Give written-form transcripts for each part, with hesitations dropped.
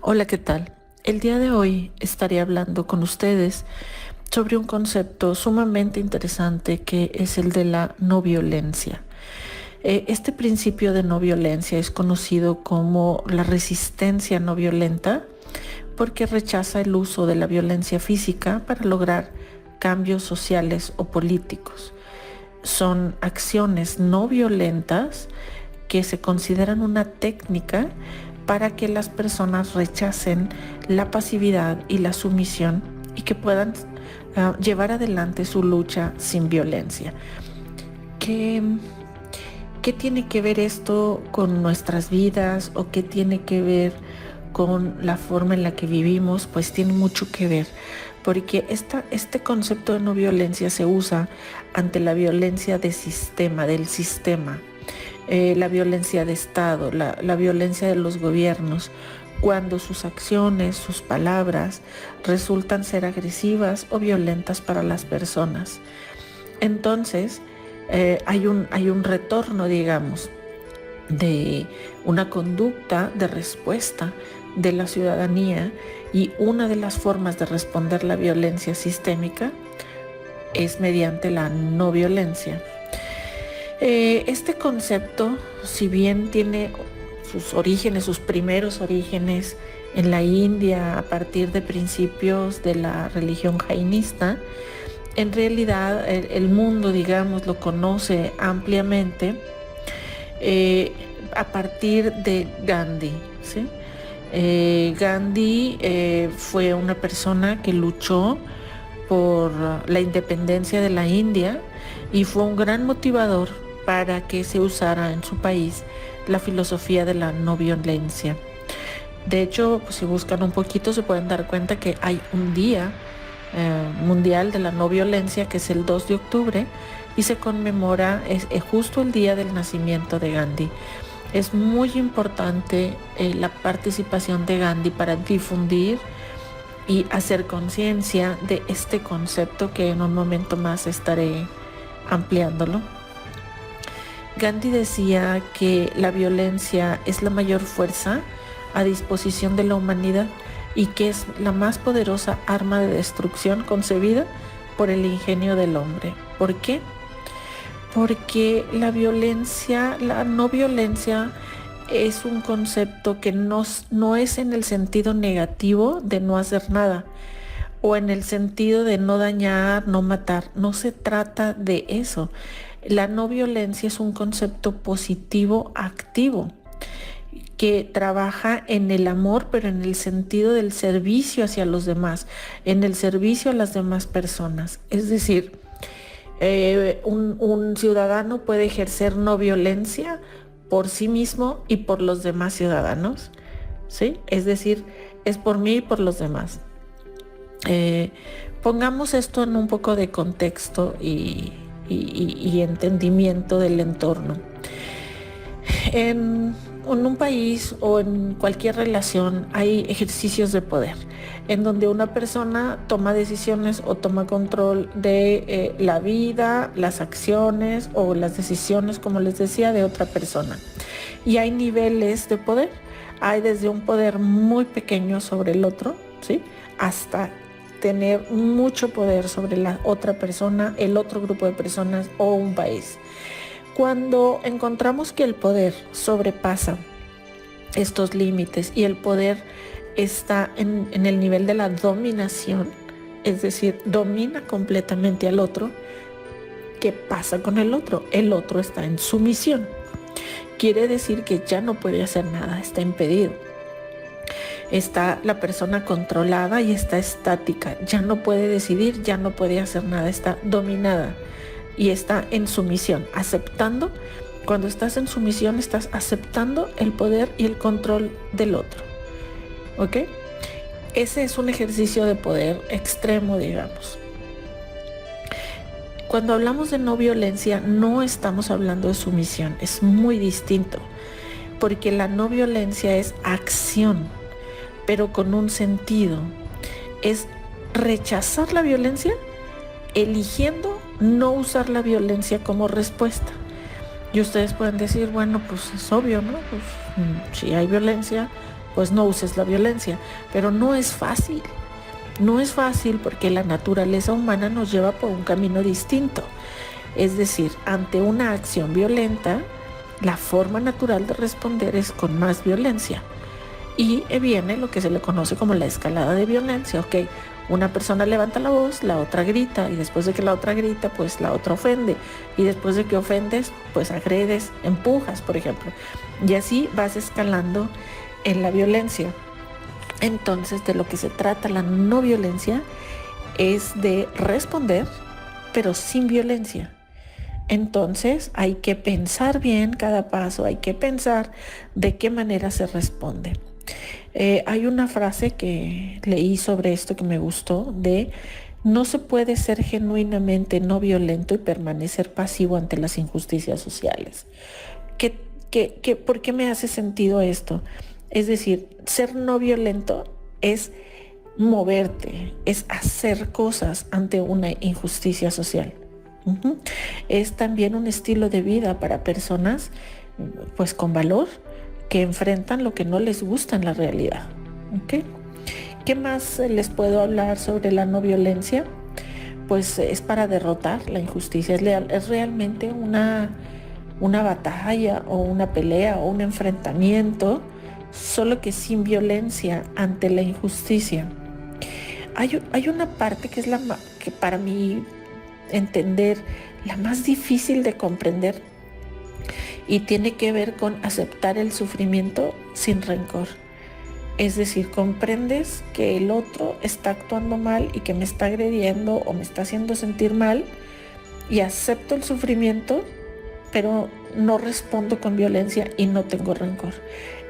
Hola, ¿qué tal? El día de hoy estaré hablando con ustedes sobre un concepto sumamente interesante que es el de la no violencia. Este principio de no violencia es conocido como la resistencia no violenta porque rechaza el uso de la violencia física para lograr cambios sociales o políticos. Son acciones no violentas que se consideran una técnica para que las personas rechacen la pasividad y la sumisión y que puedan llevar adelante su lucha sin violencia. ¿Qué, ¿Qué tiene que ver esto con nuestras vidas o qué tiene que ver con la forma en la que vivimos? Pues tiene mucho que ver, porque este concepto de no violencia se usa ante la violencia del sistema, la violencia de Estado, la violencia de los gobiernos, cuando sus acciones, sus palabras resultan ser agresivas o violentas para las personas. Entonces, hay un retorno, digamos, de una conducta de respuesta de la ciudadanía, y una de las formas de responder la violencia sistémica es mediante la no violencia. Este concepto, si bien tiene sus orígenes, sus primeros orígenes en la India a partir de principios de la religión jainista, en realidad el mundo, digamos, lo conoce ampliamente a partir de Gandhi, ¿sí? Gandhi fue una persona que luchó por la independencia de la India y fue un gran motivador para que se usara en su país la filosofía de la no violencia. De hecho, pues, si buscan un poquito se pueden dar cuenta que hay un día mundial de la no violencia que es el 2 de octubre y se conmemora justo el día del nacimiento de Gandhi. Es muy importante la participación de Gandhi para difundir y hacer conciencia de este concepto que en un momento más estaré ampliándolo. Gandhi decía que la violencia es la mayor fuerza a disposición de la humanidad y que es la más poderosa arma de destrucción concebida por el ingenio del hombre. ¿Por qué? Porque la violencia, la no violencia, es un concepto que no es en el sentido negativo de no hacer nada o en el sentido de no dañar, no matar. No se trata de eso. La no violencia es un concepto positivo, activo, que trabaja en el amor, pero en el sentido del servicio hacia los demás, en el servicio a las demás personas. Es decir, un ciudadano puede ejercer no violencia por sí mismo y por los demás ciudadanos, ¿sí? Es decir, es por mí y por los demás. Pongamos esto en un poco de contexto y entendimiento del entorno. En un país o en cualquier relación hay ejercicios de poder en donde una persona toma decisiones o toma control de la vida, las acciones o las decisiones, como les decía, de otra persona. Y hay niveles de poder. Hay desde un poder muy pequeño sobre el otro, ¿sí?, hasta tener mucho poder sobre la otra persona, el otro grupo de personas o un país. Cuando encontramos que el poder sobrepasa estos límites y el poder está en el nivel de la dominación, es decir, domina completamente al otro, ¿qué pasa con el otro? El otro está en sumisión. Quiere decir que ya no puede hacer nada, está impedido. Está la persona controlada y está estática, ya no puede decidir, ya no puede hacer nada, está dominada y está en sumisión, aceptando. Cuando estás en sumisión estás aceptando el poder y el control del otro, ¿ok? Ese es un ejercicio de poder extremo, digamos. Cuando hablamos de no violencia no estamos hablando de sumisión, es muy distinto, porque la no violencia es acción, pero con un sentido. Es rechazar la violencia eligiendo no usar la violencia como respuesta. Y ustedes pueden decir, bueno, pues es obvio, ¿no? Pues si hay violencia, pues no uses la violencia. Pero no es fácil. No es fácil porque la naturaleza humana nos lleva por un camino distinto. Es decir, ante una acción violenta, la forma natural de responder es con más violencia. Y viene lo que se le conoce como la escalada de violencia. Ok, una persona levanta la voz, la otra grita, y después de que la otra grita, pues la otra ofende. Y después de que ofendes, pues agredes, empujas, por ejemplo. Y así vas escalando en la violencia. Entonces, de lo que se trata la no violencia es de responder, pero sin violencia. Entonces, hay que pensar bien cada paso, hay que pensar de qué manera se responde. Hay una frase que leí sobre esto que me gustó, de no se puede ser genuinamente no violento y permanecer pasivo ante las injusticias sociales. ¿Por qué me hace sentido esto? Es decir, ser no violento es moverte, es hacer cosas ante una injusticia social. Es también un estilo de vida para personas pues con valor, que enfrentan lo que no les gusta en la realidad. ¿Okay? ¿Qué más les puedo hablar sobre la no violencia? Pues es para derrotar la injusticia, es realmente una batalla o una pelea o un enfrentamiento, solo que sin violencia ante la injusticia. Hay una parte que es que para mí entender, la más difícil de comprender, y tiene que ver con aceptar el sufrimiento sin rencor. Es decir, comprendes que el otro está actuando mal y que me está agrediendo o me está haciendo sentir mal, y acepto el sufrimiento, pero no respondo con violencia y no tengo rencor.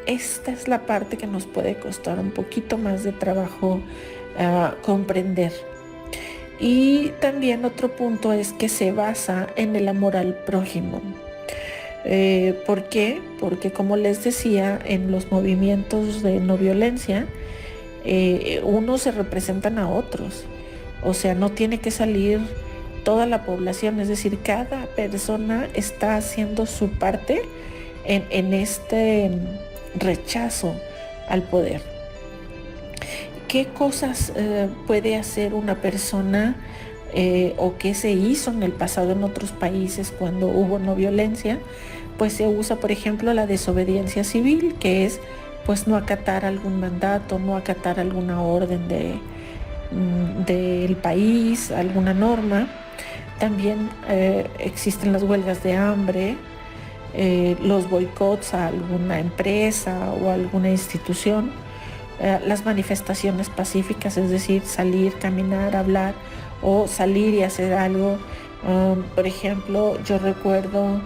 Esta es la parte que nos puede costar un poquito más de trabajo comprender. Y también otro punto es que se basa en el amor al prójimo. ¿Por qué? Porque, como les decía, en los movimientos de no violencia, unos se representan a otros. O sea, no tiene que salir toda la población, es decir, cada persona está haciendo su parte en este rechazo al poder. ¿Qué cosas puede hacer una persona o qué se hizo en el pasado en otros países cuando hubo no violencia? Pues se usa, por ejemplo, la desobediencia civil, que es pues no acatar algún mandato, no acatar alguna orden del país, alguna norma. También existen las huelgas de hambre, los boicots a alguna empresa o a alguna institución, las manifestaciones pacíficas, es decir, salir, caminar, hablar o salir y hacer algo. Por ejemplo, yo recuerdo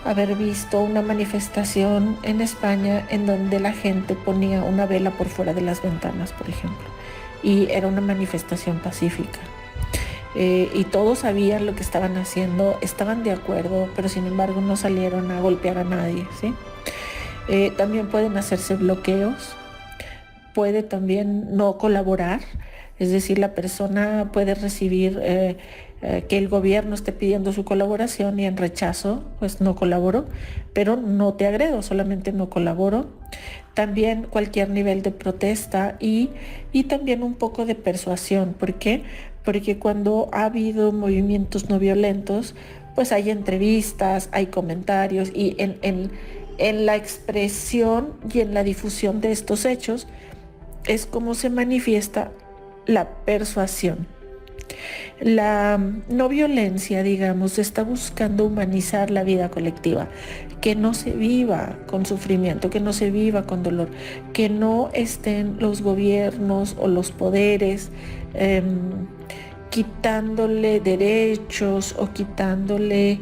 haber visto una manifestación en España en donde la gente ponía una vela por fuera de las ventanas, por ejemplo, y era una manifestación pacífica. Y todos sabían lo que estaban haciendo, estaban de acuerdo, pero sin embargo no salieron a golpear a nadie, ¿sí? También pueden hacerse bloqueos, puede también no colaborar, es decir, la persona puede recibir que el gobierno esté pidiendo su colaboración y en rechazo, pues no colaboro, pero no te agredo, solamente no colaboro. También cualquier nivel de protesta y también un poco de persuasión. ¿Por qué? Porque cuando ha habido movimientos no violentos, pues hay entrevistas, hay comentarios, y en la expresión y en la difusión de estos hechos es como se manifiesta la persuasión. La no violencia, digamos, está buscando humanizar la vida colectiva, que no se viva con sufrimiento, que no se viva con dolor, que no estén los gobiernos o los poderes quitándole derechos o quitándole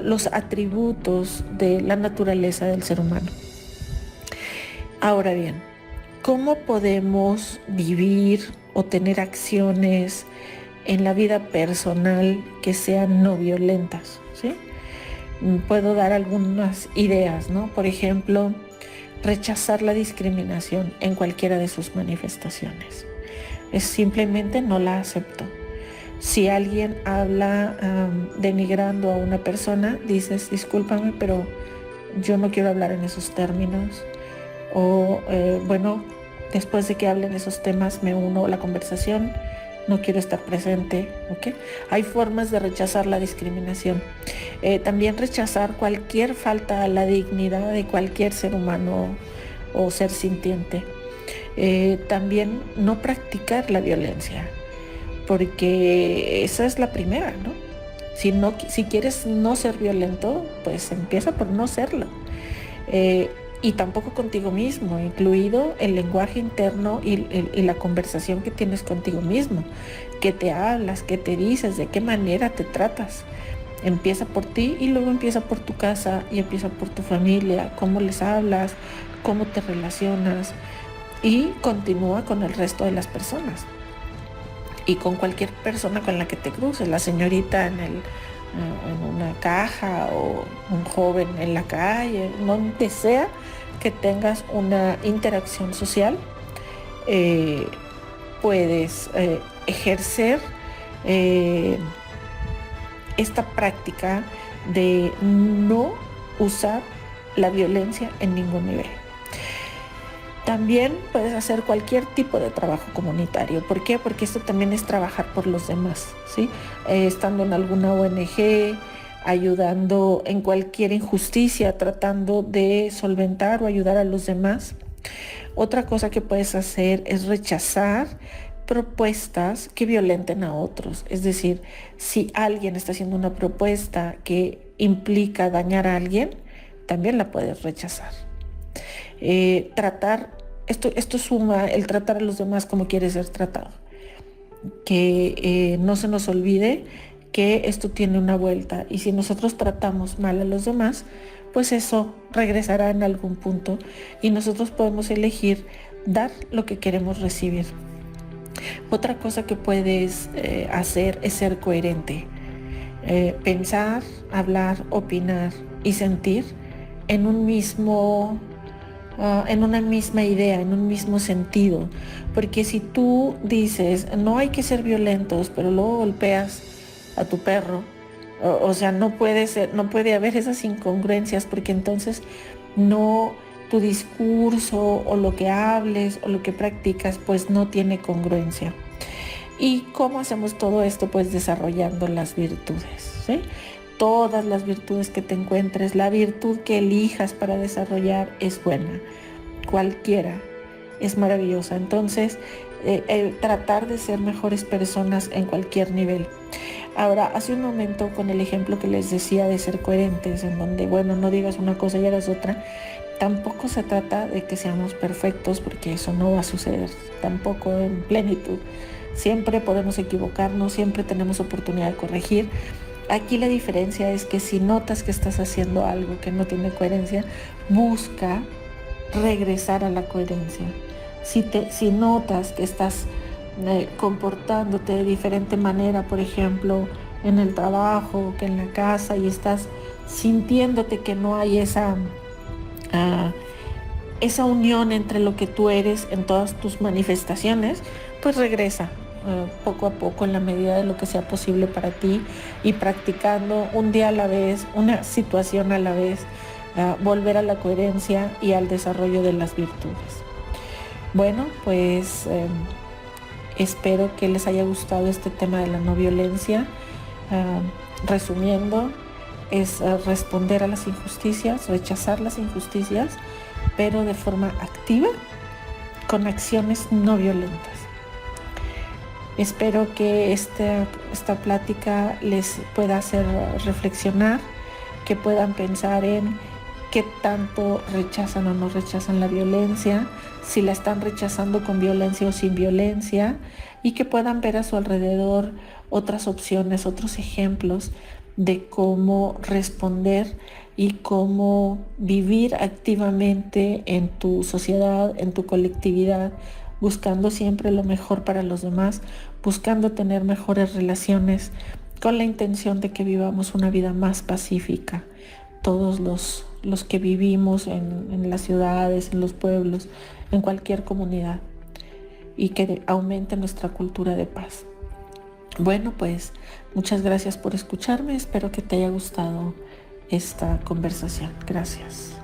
los atributos de la naturaleza del ser humano. Ahora bien, ¿cómo podemos vivir o tener acciones en la vida personal que sean no violentas? ¿Sí? Puedo dar algunas ideas, ¿no? Por ejemplo, rechazar la discriminación en cualquiera de sus manifestaciones. Es simplemente no la acepto. Si alguien habla denigrando a una persona, dices, discúlpame, pero yo no quiero hablar en esos términos. o bueno, después de que hablen esos temas me uno a la conversación, no quiero estar presente, ¿ok? Hay formas de rechazar la discriminación. También rechazar cualquier falta a la dignidad de cualquier ser humano o ser sintiente. También no practicar la violencia, porque esa es la primera, ¿no? Si quieres no ser violento, pues empieza por no serlo. Eh, y tampoco contigo mismo, incluido el lenguaje interno y la conversación que tienes contigo mismo, qué te hablas, qué te dices, de qué manera te tratas. Empieza por ti y luego empieza por tu casa y empieza por tu familia, cómo les hablas, cómo te relacionas y continúa con el resto de las personas y con cualquier persona con la que te cruces, la señorita en una caja o un joven en la calle, donde sea que tengas una interacción social, eh, puedes ejercer eh, esta práctica de no usar la violencia en ningún nivel. También puedes hacer cualquier tipo de trabajo comunitario. ¿Por qué? Porque esto también es trabajar por los demás, ¿sí? Estando en alguna ONG, ayudando en cualquier injusticia, tratando de solventar o ayudar a los demás. Otra cosa que puedes hacer es rechazar propuestas que violenten a otros. Es decir, si alguien está haciendo una propuesta que implica dañar a alguien, también la puedes rechazar. Esto suma el tratar a los demás como quiere ser tratado. Que no se nos olvide que esto tiene una vuelta y si nosotros tratamos mal a los demás, pues eso regresará en algún punto y nosotros podemos elegir dar lo que queremos recibir. Otra cosa que puedes hacer es ser coherente. Pensar, hablar, opinar y sentir en un mismo en una misma idea, en un mismo sentido. Porque si tú dices, no hay que ser violentos, pero luego golpeas a tu perro, o sea, no puede haber esas incongruencias, porque entonces no, tu discurso o lo que hables o lo que practicas, pues no tiene congruencia. ¿Y cómo hacemos todo esto? Pues desarrollando las virtudes, ¿sí? Todas las virtudes que te encuentres, la virtud que elijas para desarrollar es buena, cualquiera es maravillosa. Entonces, tratar de ser mejores personas en cualquier nivel. Ahora, hace un momento con el ejemplo que les decía de ser coherentes, en donde, bueno, no digas una cosa y hagas otra, tampoco se trata de que seamos perfectos, porque eso no va a suceder, tampoco en plenitud. Siempre podemos equivocarnos, siempre tenemos oportunidad de corregir. Aquí la diferencia es que si notas que estás haciendo algo que no tiene coherencia, busca regresar a la coherencia. Si notas que estás comportándote de diferente manera, por ejemplo, en el trabajo, que en la casa, y estás sintiéndote que no hay esa unión entre lo que tú eres en todas tus manifestaciones, pues regresa poco a poco en la medida de lo que sea posible para ti y practicando un día a la vez, una situación a la vez, volver a la coherencia y al desarrollo de las virtudes. Bueno, pues espero que les haya gustado este tema de la no violencia. Resumiendo, es responder a las injusticias, rechazar las injusticias, pero de forma activa, con acciones no violentas. Espero que esta plática les pueda hacer reflexionar, que puedan pensar en qué tanto rechazan o no rechazan la violencia, si la están rechazando con violencia o sin violencia, y que puedan ver a su alrededor otras opciones, otros ejemplos de cómo responder y cómo vivir activamente en tu sociedad, en tu colectividad, buscando siempre lo mejor para los demás, buscando tener mejores relaciones, con la intención de que vivamos una vida más pacífica. Todos los que vivimos en las ciudades, en los pueblos, en cualquier comunidad, y que aumente nuestra cultura de paz. Bueno, pues muchas gracias por escucharme. Espero que te haya gustado esta conversación. Gracias.